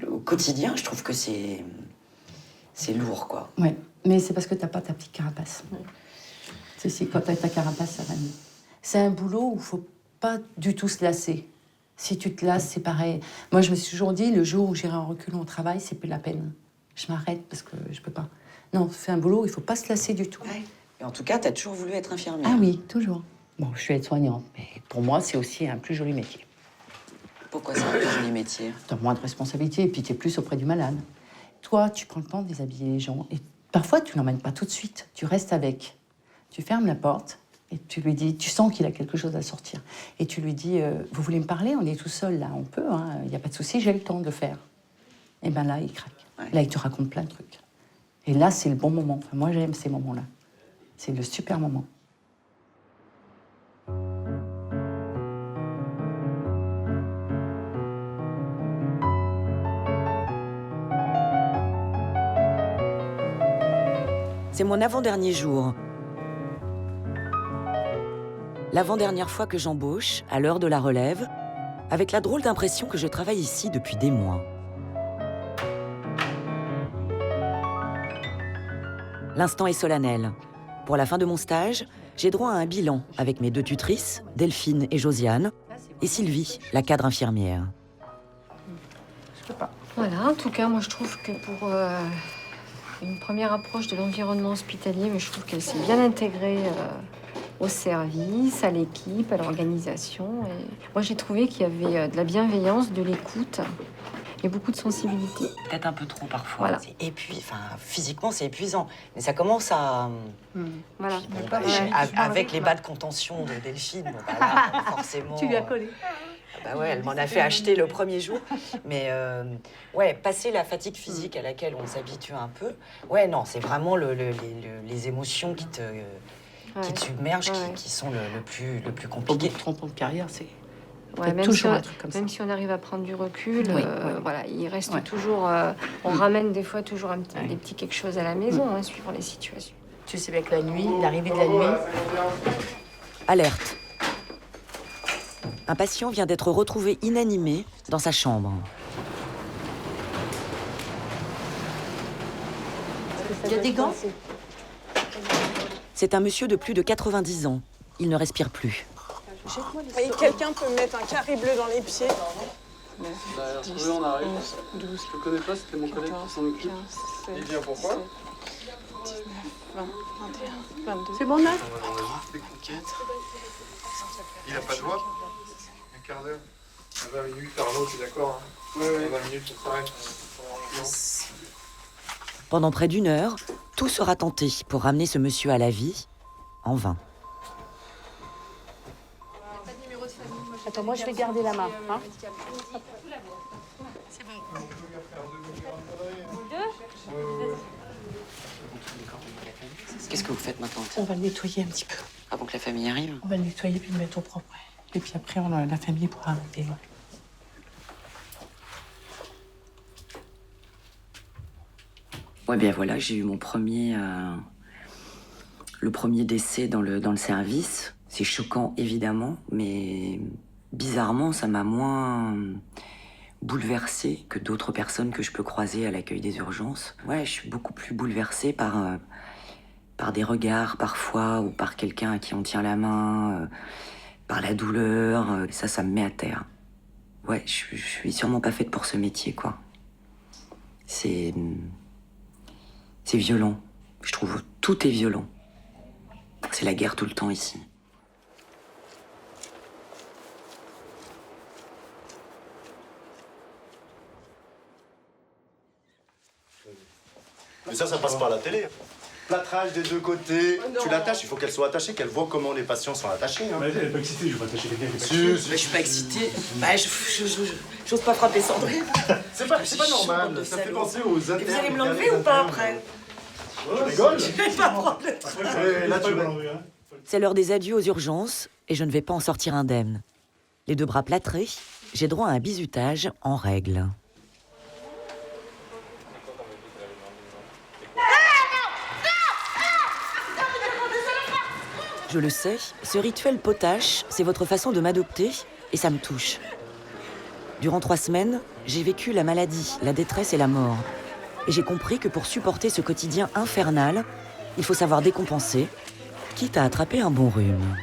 Au quotidien, je trouve que c'est lourd, quoi. Ouais, mais c'est parce que t'as pas ta petite carapace. Si, quand t'as ta carapace, ça va mieux. C'est un boulot où il faut pas du tout se lasser. Si tu te lasses, c'est pareil. Moi, je me suis toujours dit, le jour où j'irai en reculant au travail, c'est plus la peine. Je m'arrête parce que je peux pas. Non, c'est un boulot, il faut pas se lasser du tout. Ouais. Et en tout cas, t'as toujours voulu être infirmière. Ah oui, toujours. Bon, je suis aide-soignante, mais pour moi, c'est aussi un plus joli métier. Pourquoi c'est un plus joli métier? T'as moins de responsabilités et puis t'es plus auprès du malade. Toi, tu prends le temps de déshabiller les gens. Et parfois, tu l'emmènes pas tout de suite. Tu restes avec. Tu fermes la porte et tu lui dis, tu sens qu'il a quelque chose à sortir. Et tu lui dis, vous voulez me parler? On est tout seul, là, on peut, il n'y a pas de souci, j'ai le temps de le faire. Et ben là, il craque. Ouais. Là, il te raconte plein de trucs. Et là, c'est le bon moment. Enfin, moi, j'aime ces moments-là. C'est le super moment. C'est mon avant-dernier jour. L'avant-dernière fois que j'embauche, à l'heure de la relève, avec la drôle d'impression que je travaille ici depuis des mois. L'instant est solennel. Pour la fin de mon stage, j'ai droit à un bilan avec mes 2 tutrices, Delphine et Josiane, et Sylvie, la cadre infirmière. Je peux pas. Voilà, en tout cas, moi je trouve que pour une première approche de l'environnement hospitalier, mais je trouve qu'elle s'est bien intégrée au service, à l'équipe, à l'organisation. Et moi j'ai trouvé qu'il y avait de la bienveillance, de l'écoute et beaucoup de sensibilité. Peut-être un peu trop parfois. Voilà. Physiquement, c'est épuisant. Mais ça commence à... Voilà. Puis, avec les bas de contention de Delphine, bon, bah là, forcément... Tu lui as collé. Bah ouais, elle m'en a fait acheter le premier jour. Mais ouais, passer la fatigue physique à laquelle on s'habitue un peu, ouais, non, c'est vraiment les émotions qui te submergent, qui sont le plus compliqués. 30 ans de carrière, c'est même toujours si un truc comme ça. Même si on arrive à prendre du recul, Oui, voilà, il reste toujours... on ramène des fois toujours des petits quelque chose à la maison, suivant les situations. Tu sais, avec la nuit, l'arrivée de la nuit... Alerte. Un patient vient d'être retrouvé inanimé dans sa chambre. Il y a des gants? C'est un monsieur de plus de 90 ans. Il ne respire plus. Et quelqu'un peut mettre un carré bleu dans les pieds. 10, on arrive. 11, 12, je le connais pas, c'était mon collègue qui s'en occupe. Il vient pourquoi 19, 20, 21, 22. C'est bon là? Il a pas de voix? Un quart d'heure? 20 minutes, Arnaud, tu es d'accord? Oui, 20 minutes, on s'arrête. Pendant près d'1 heure, tout sera tenté pour ramener ce monsieur à la vie, en vain. Attends, moi je vais garder la main. Hein? C'est bon. Qu'est-ce que vous faites maintenant? On va le nettoyer un petit peu. Avant que la famille arrive? On va le nettoyer puis le mettre au propre. Et puis après, la famille pourra arrêter. Ouais, bien voilà, j'ai eu mon le premier décès dans le service. C'est choquant, évidemment, mais bizarrement, ça m'a moins bouleversée que d'autres personnes que je peux croiser à l'accueil des urgences. Ouais, je suis beaucoup plus bouleversée par des regards, parfois, ou par quelqu'un à qui on tient la main, par la douleur. Ça me met à terre. Ouais, je suis sûrement pas faite pour ce métier, quoi. C'est violent. Je trouve tout est violent. C'est la guerre tout le temps ici. Mais ça passe par la télé. Plâtrage des deux côtés, tu l'attaches, il faut qu'elle soit attachée, qu'elle voit comment les patients sont attachés. Hein. Elle n'est pas excitée, je vais attacher quelqu'un qui est pas excité. Je suis pas excitée. J'ose pas frapper Sandrine. C'est pas normal, ça fait penser aux internes. Vous allez me l'enlever ou pas après? Je rigole. Je vais pas prendre le train. Là, tu vas. C'est l'heure des adieux aux urgences et je ne vais pas en sortir indemne. Les 2 bras plâtrés, j'ai droit à un bizutage en règle. Je le sais, ce rituel potache, c'est votre façon de m'adopter et ça me touche. Durant 3 semaines, j'ai vécu la maladie, la détresse et la mort. Et j'ai compris que pour supporter ce quotidien infernal, il faut savoir décompenser, quitte à attraper un bon rhume.